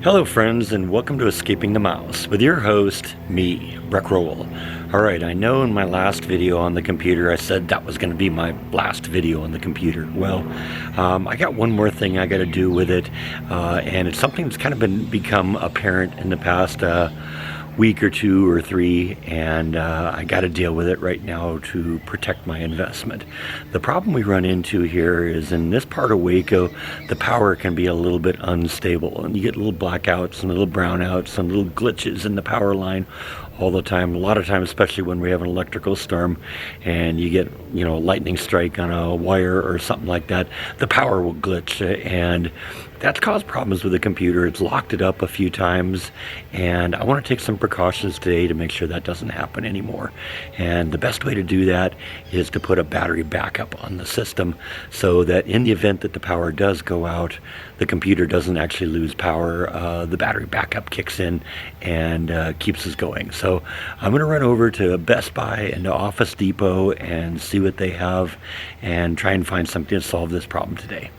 Hello friends, and welcome to Escaping the Mouse with your host, me, Breck Rowell. Alright, I know in my last video on the computer I said that was going to be my last video on the computer. Well, I got one more thing I got to do with it, and it's something that's kind of become apparent in the past week or two or three, and I got to deal with it right now to protect my investment. The problem we run into here is in this part of Waco, the power can be a little bit unstable, and you get little blackouts and little brownouts and little glitches in the power line all the time. A lot of times, especially when we have an electrical storm and you get, a lightning strike on a wire or something like that, the power will glitch, and that's caused problems with the computer. It's locked it up a few times, and I want to take some precautions today to make sure that doesn't happen anymore. And the best way to do that is to put a battery backup on the system so that in the event that the power does go out, the computer doesn't actually lose power. The battery backup kicks in and keeps us going. So I'm going to run over to Best Buy and to Office Depot and see what they have and try and find something to solve this problem today.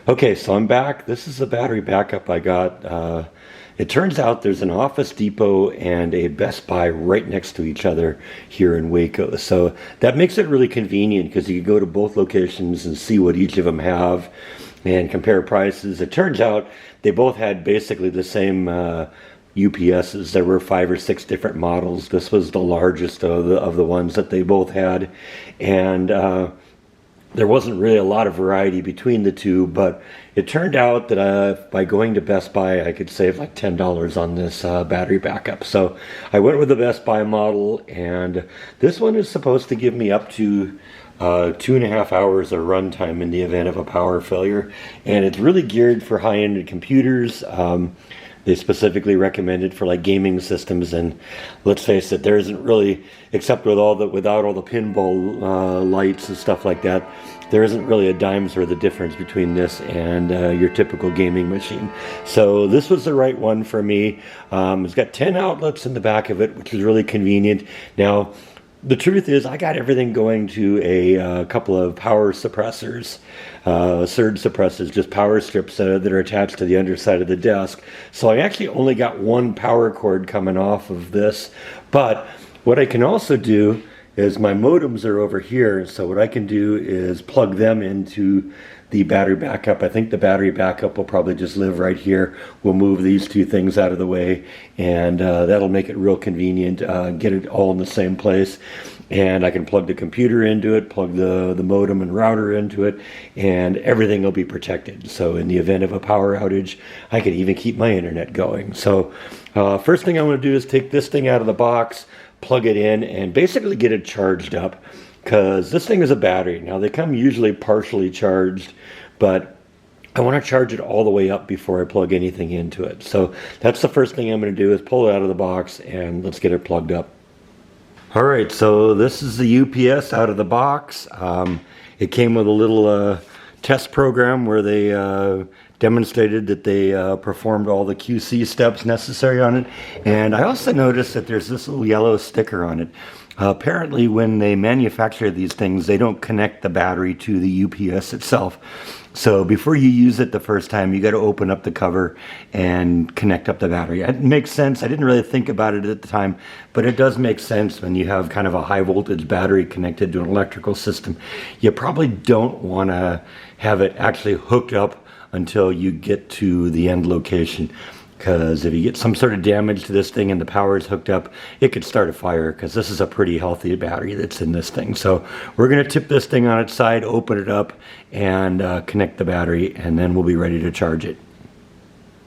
Okay, so I'm back. This is the battery backup I got. It turns out there's an Office Depot and a Best Buy right next to each other here in Waco. So that makes it really convenient because you can go to both locations and see what each of them have and compare prices. It turns out they both had basically the same UPSs. There were 5 or 6 different models. This was the largest of the ones that they both had. And there wasn't really a lot of variety between the two, but it turned out that by going to Best Buy, I could save like $10 on this battery backup. So I went with the Best Buy model, and this one is supposed to give me up to 2.5 hours of runtime in the event of a power failure. And it's really geared for high-end computers. They specifically recommend it for like gaming systems, and let's face it, there isn't really, except without all the pinball lights and stuff like that, there isn't really a dime's worth of difference between this and your typical gaming machine. So this was the right one for me. It's got 10 outlets in the back of it, which is really convenient. Now, the truth is, I got everything going to a couple of power suppressors, surge suppressors, just power strips that are attached to the underside of the desk. So I actually only got one power cord coming off of this. But what I can also do is my modems are over here. So what I can do is plug them into the battery backup. I think the battery backup will probably just live right here. We'll move these two things out of the way, and that'll make it real convenient, get it all in the same place. And I can plug the computer into it, plug the modem and router into it, and everything will be protected. So in the event of a power outage, I can even keep my internet going. So first thing I'm going to do is take this thing out of the box, plug it in, and basically get it charged up, because this thing is a battery. Now they come usually partially charged, but I want to charge it all the way up before I plug anything into it. So that's the first thing I'm going to do, is pull it out of the box and let's get it plugged up. Alright, so this is the UPS out of the box. It came with a little test program where they demonstrated that they performed all the QC steps necessary on it. And I also noticed that there's this little yellow sticker on it. Apparently when they manufacture these things, they don't connect the battery to the UPS itself. So before you use it the first time, you got to open up the cover and connect up the battery. It makes sense. I didn't really think about it at the time, but it does make sense when you have kind of a high voltage battery connected to an electrical system. You probably don't want to have it actually hooked up until you get to the end location, because if you get some sort of damage to this thing and the power is hooked up, it could start a fire, because this is a pretty healthy battery that's in this thing. So we're going to tip this thing on its side, open it up, and connect the battery, and then we'll be ready to charge it.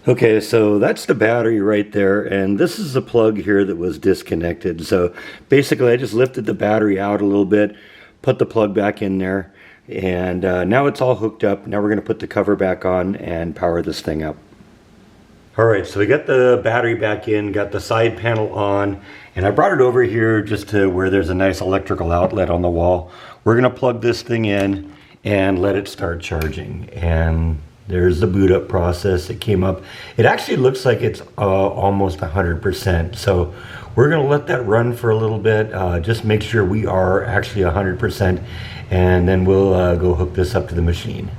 Okay, so that's the battery right there, and this is the plug here that was disconnected. So basically I just lifted the battery out a little bit, put the plug back in there, and now it's all hooked up. Now we're going to put the cover back on and power this thing up. Alright, so we got the battery back in, got the side panel on, and I brought it over here just to where there's a nice electrical outlet on the wall. We're going to plug this thing in and let it start charging. And there's the boot up process. It came up. It actually looks like it's almost 100%. So we're going to let that run for a little bit. Just make sure we are actually 100%, and then we'll go hook this up to the machine.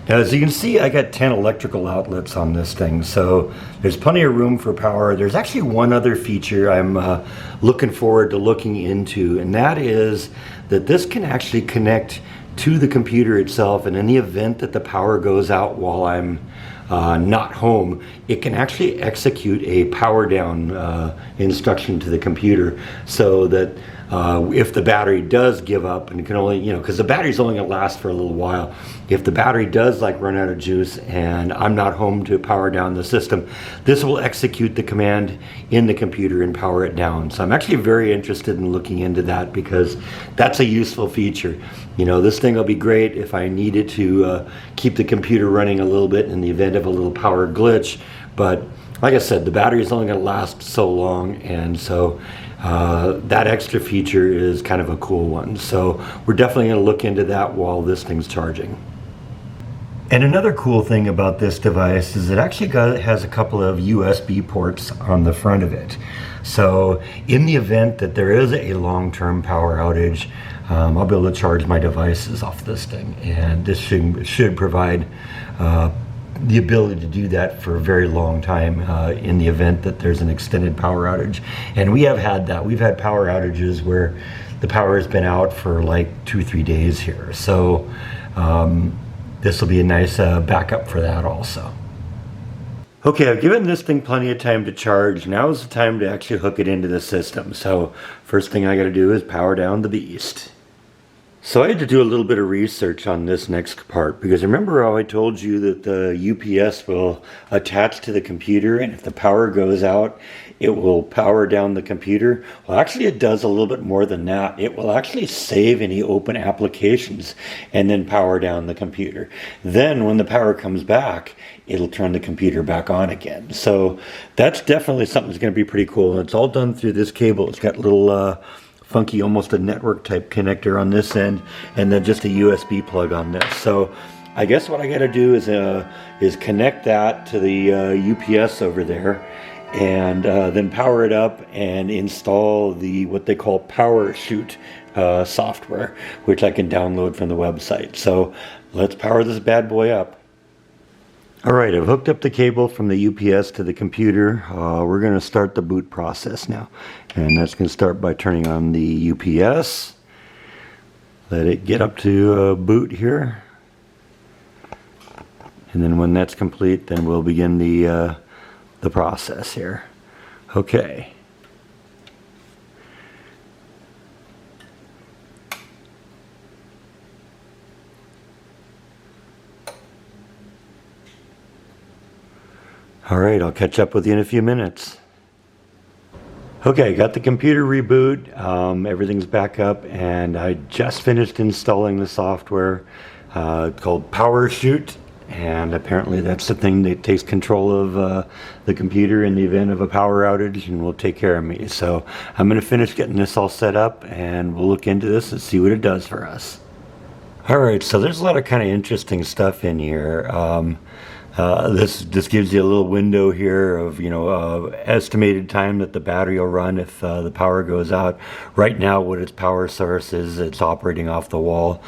Now, as you can see, I got 10 electrical outlets on this thing, so there's plenty of room for power. There's actually one other feature I'm looking forward to looking into, and that is that this can actually connect to the computer itself, and in the event that the power goes out while I'm not home, it can actually execute a power down instruction to the computer, so that if the battery does give up, and it can only, because the battery's only going to last for a little while, if the battery does like run out of juice and I'm not home to power down the system, this will execute the command in the computer and power it down. So I'm actually very interested in looking into that, because that's a useful feature. This thing will be great if I needed to keep the computer running a little bit in the event of a little power glitch, but like I said, the battery is only going to last so long, and so that extra feature is kind of a cool one. So we're definitely going to look into that while this thing's charging. And another cool thing about this device is it actually has a couple of USB ports on the front of it. So in the event that there is a long-term power outage, I'll be able to charge my devices off this thing, and this should provide the ability to do that for a very long time in the event that there's an extended power outage. And we have had that. We've had power outages where the power has been out for like 2-3 days here. So this will be a nice backup for that also. Okay, I've given this thing plenty of time to charge. Now is the time to actually hook it into the system. So first thing I got to do is power down the beast. So I had to do a little bit of research on this next part, because remember how I told you that the UPS will attach to the computer, and if the power goes out, it will power down the computer? Well, actually it does a little bit more than that. It will actually save any open applications and then power down the computer. Then when the power comes back, it'll turn the computer back on again. So that's definitely something that's going to be pretty cool. And it's all done through this cable. It's got little funky, almost a network type connector on this end, and then just a USB plug on this. So I guess what I got to do is connect that to the UPS over there, and then power it up and install the what they call PowerShoot software, which I can download from the website. So let's power this bad boy up. Alright, I've hooked up the cable from the UPS to the computer. We're going to start the boot process now. And that's going to start by turning on the UPS. Let it get up to boot here. And then when that's complete, then we'll begin the process here. Okay. Alright, I'll catch up with you in a few minutes. Okay, got the computer reboot, everything's back up, and I just finished installing the software called PowerShoot, and apparently that's the thing that takes control of the computer in the event of a power outage and will take care of me. So I'm going to finish getting this all set up, and we'll look into this and see what it does for us. Alright, so there's a lot of kind of interesting stuff in here. This just gives you a little window here of, estimated time that the battery will run if the power goes out. Right now, what its power source is, it's operating off the wall.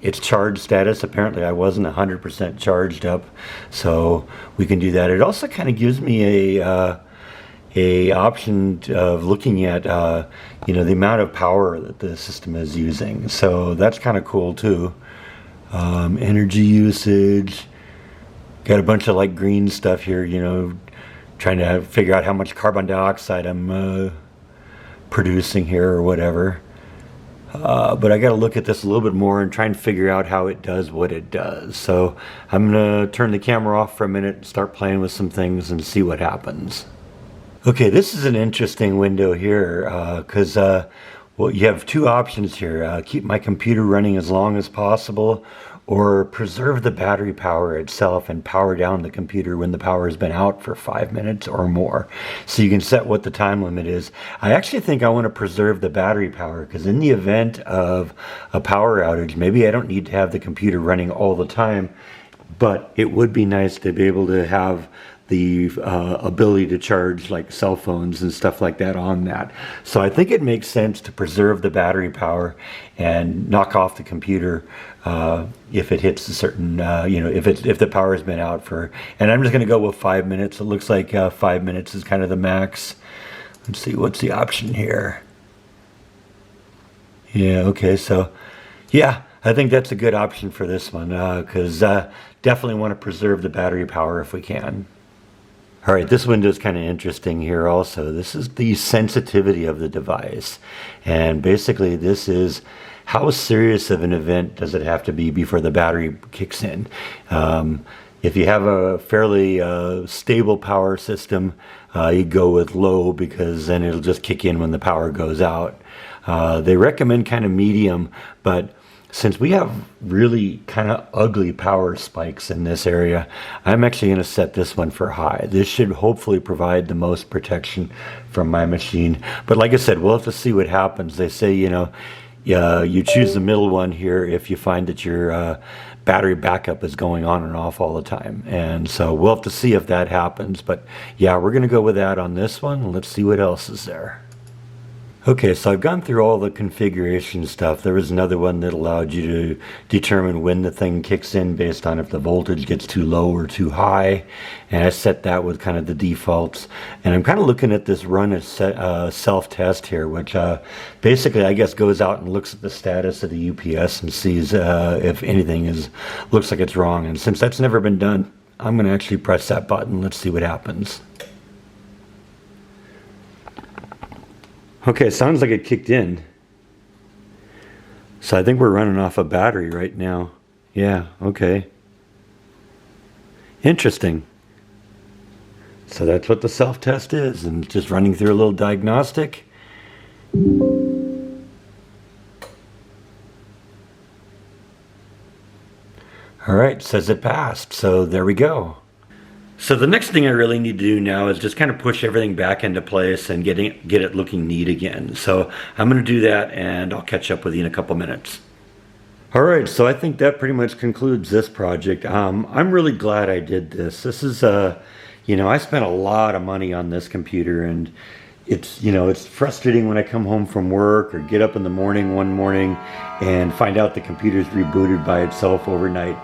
Its charge status, apparently I wasn't 100% charged up, so we can do that. It also kind of gives me a option of looking at, the amount of power that the system is using. So that's kind of cool too. Energy usage. Got a bunch of light green stuff here, trying to figure out how much carbon dioxide I'm producing here or whatever. But I got to look at this a little bit more and try and figure out how it does what it does. So I'm going to turn the camera off for a minute and start playing with some things and see what happens. Okay, this is an interesting window here because you have two options here. Keep my computer running as long as possible, or preserve the battery power itself and power down the computer when the power has been out for 5 minutes or more. So you can set what the time limit is. I actually think I want to preserve the battery power, because in the event of a power outage, maybe I don't need to have the computer running all the time, but it would be nice to be able to have the ability to charge like cell phones and stuff like that on that. So I think it makes sense to preserve the battery power and knock off the computer if it hits a certain, if the power has been out for, and I'm just going to go with 5 minutes. It looks like 5 minutes is kind of the max. Let's see, what's the option here? Yeah, okay, so yeah, I think that's a good option for this one because definitely want to preserve the battery power if we can. All right, this window is kind of interesting here also. This is the sensitivity of the device. And basically this is how serious of an event does it have to be before the battery kicks in. If you have a fairly stable power system, you go with low because then it'll just kick in when the power goes out. They recommend kind of medium, but since we have really kind of ugly power spikes in this area, I'm actually going to set this one for high. This should hopefully provide the most protection from my machine. But like I said, we'll have to see what happens. They say, you choose the middle one here if you find that your battery backup is going on and off all the time. And so we'll have to see if that happens. But yeah, we're going to go with that on this one. Let's see what else is there. Okay, so I've gone through all the configuration stuff. There was another one that allowed you to determine when the thing kicks in based on if the voltage gets too low or too high. And I set that with kind of the defaults. And I'm kind of looking at this run as self-test here, which basically I guess goes out and looks at the status of the UPS and sees if anything looks like it's wrong. And since that's never been done, I'm going to actually press that button. Let's see what happens. Okay, sounds like it kicked in. So I think we're running off a battery right now. Yeah, okay. Interesting. So that's what the self-test is, and just running through a little diagnostic. All right, says it passed, so there we go. So the next thing I really need to do now is just kind of push everything back into place and get it looking neat again. So I'm going to do that and I'll catch up with you in a couple minutes. All right, so I think that pretty much concludes this project. I'm really glad I did this. This is, I spent a lot of money on this computer, and it's frustrating when I come home from work or get up in the morning one morning and find out the computer's rebooted by itself overnight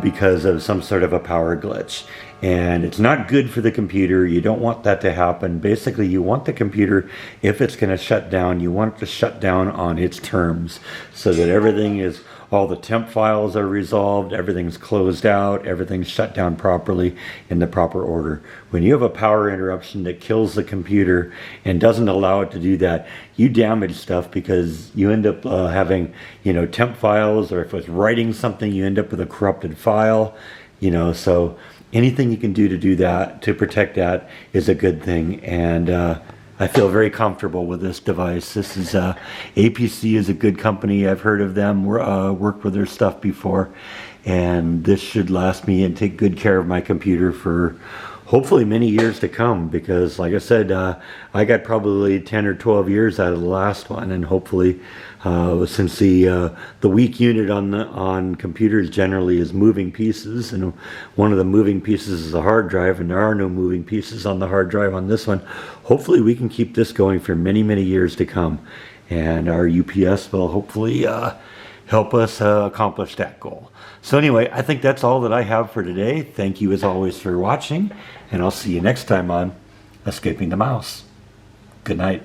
because of some sort of a power glitch. And it's not good for the computer. You don't want that to happen. Basically, you want the computer, if it's going to shut down, you want it to shut down on its terms so that all the temp files are resolved, everything's closed out, everything's shut down properly in the proper order. When you have a power interruption that kills the computer and doesn't allow it to do that, you damage stuff because you end up having, temp files, or if it's writing something, you end up with a corrupted file, so anything you can do that, to protect that, is a good thing. And I feel very comfortable with this device. This is APC is a good company. I've heard of them, worked with their stuff before, and this should last me and take good care of my computer for hopefully many years to come, because like I said, I got probably 10 or 12 years out of the last one, and hopefully since the weak unit on computers generally is moving pieces, and one of the moving pieces is the hard drive, and there are no moving pieces on the hard drive on this one. Hopefully we can keep this going for many years to come, and our UPS will hopefully help us accomplish that goal. So anyway, I think that's all that I have for today. Thank you as always for watching, and I'll see you next time on Escaping the Mouse. Good night.